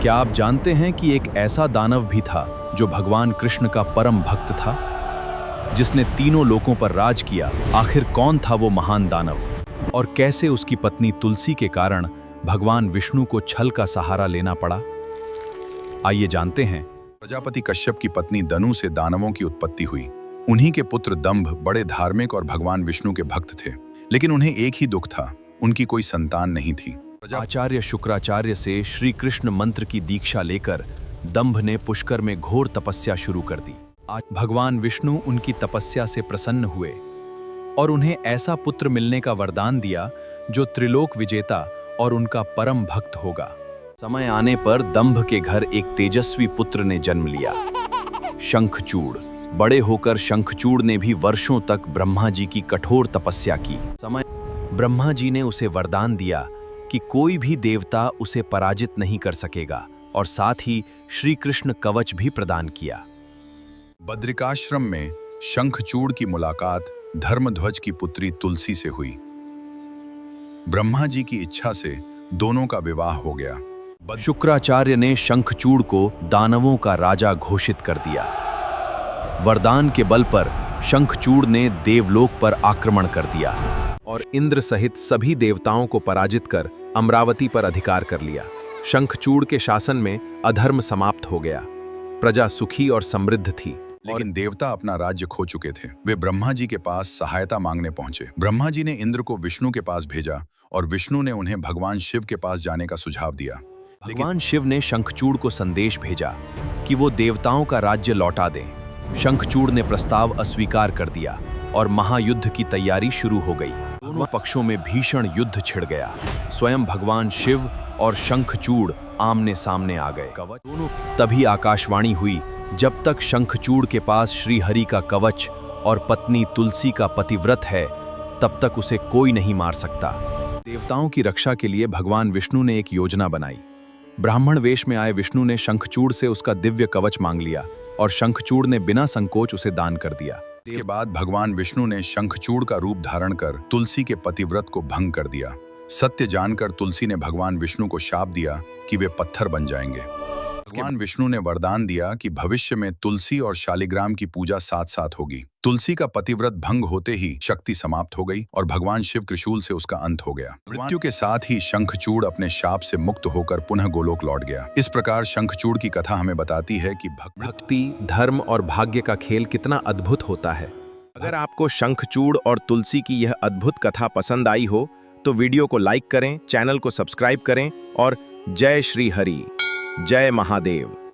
क्या आप जानते हैं कि एक ऐसा दानव भी था जो भगवान कृष्ण का परम भक्त था, जिसने तीनों लोकों पर राज किया? आखिर कौन था वो महान दानव और कैसे उसकी पत्नी तुलसी के कारण भगवान विष्णु को छल का सहारा लेना पड़ा? आइए जानते हैं। प्रजापति कश्यप की पत्नी दनु से दानवों की उत्पत्ति हुई। उन्हीं के पुत्र दंभ बड़े धार्मिक और भगवान विष्णु के भक्त थे, लेकिन उन्हें एक ही दुख था, उनकी कोई संतान नहीं थी। आचार्य शुक्राचार्य से श्री कृष्ण मंत्र की दीक्षा लेकर दंभ ने पुष्कर में घोर तपस्या शुरू कर दी। आज भगवान विष्णु उनकी तपस्या से प्रसन्न हुए और उन्हें ऐसा पुत्र मिलने का वरदान दिया जो त्रिलोक विजेता और उनका परम भक्त होगा। समय आने पर दंभ के घर एक तेजस्वी पुत्र ने जन्म लिया, शंखचूड़। बड़े होकर शंखचूड़ ने भी वर्षों तक ब्रह्मा जी की कठोर तपस्या की। ब्रह्मा जी ने उसे वरदान दिया कि कोई भी देवता उसे पराजित नहीं कर सकेगा और साथ ही श्री कृष्ण कवच भी प्रदान किया। बद्रिकाश्रम में शंखचूड़ की मुलाकात धर्मध्वज की पुत्री तुलसी से हुई। ब्रह्मा जी की इच्छा से दोनों का विवाह हो गया। शुक्राचार्य ने शंखचूड़ को दानवों का राजा घोषित कर दिया। वरदान के बल पर शंखचूड़ ने देवलोक पर आक्रमण कर दिया और इंद्र सहित सभी देवताओं को पराजित कर अमरावती पर अधिकार कर लिया। शंखचूड़ के शासन में अधर्म समाप्त हो गया, प्रजा सुखी और समृद्ध थी। लेकिन देवता अपना राज्य खो चुके थे। वे ब्रह्मा जी के पास सहायता मांगने पहुंचे। ब्रह्मा जी ने इंद्र को विष्णु के पास भेजा और विष्णु ने उन्हें भगवान शिव के पास जाने का सुझाव दिया। भगवान शिव ने शंखचूड़ को संदेश भेजा कि वो देवताओं का राज्य लौटा दें। शंखचूड़ ने प्रस्ताव अस्वीकार कर दिया और महायुद्ध की तैयारी शुरू हो गई। दोनों पक्षों में भीषण युद्ध छिड़ गया। स्वयं भगवान शिव और शंखचूड़ आमने सामने आ गए। दोनों तभी आकाशवाणी हुई, जब तक शंखचूड़ के पास श्री हरि का कवच और पत्नी तुलसी का पतिव्रत है, तब तक उसे कोई नहीं मार सकता। देवताओं की रक्षा के लिए भगवान विष्णु ने एक योजना बनाई। ब्राह्मण वेश में आए विष्णु ने शंखचूड़ से उसका दिव्य कवच मांग लिया और शंखचूड़ ने बिना संकोच उसे दान कर दिया। इसके बाद भगवान विष्णु ने शंखचूड़ का रूप धारण कर तुलसी के पतिव्रत को भंग कर दिया। सत्य जानकर तुलसी ने भगवान विष्णु को शाप दिया कि वे पत्थर बन जाएंगे। भगवान विष्णु ने वरदान दिया कि भविष्य में तुलसी और शालिग्राम की पूजा साथ साथ होगी। तुलसी का पतिव्रत भंग होते ही शक्ति समाप्त हो गई और भगवान शिव त्रिशूल से उसका अंत हो गया। मृत्यु के साथ ही शंखचूड़ अपने शाप से मुक्त होकर पुनः गोलोक लौट गया। इस प्रकार शंखचूड़ की कथा हमें बताती है कि भक्ति, धर्म और भाग्य का खेल कितना अद्भुत होता है। अगर आपको शंखचूड़ और तुलसी की यह अद्भुत कथा पसंद आई हो तो वीडियो को लाइक करें, चैनल को सब्सक्राइब करें और जय श्री हरि, जय महादेव।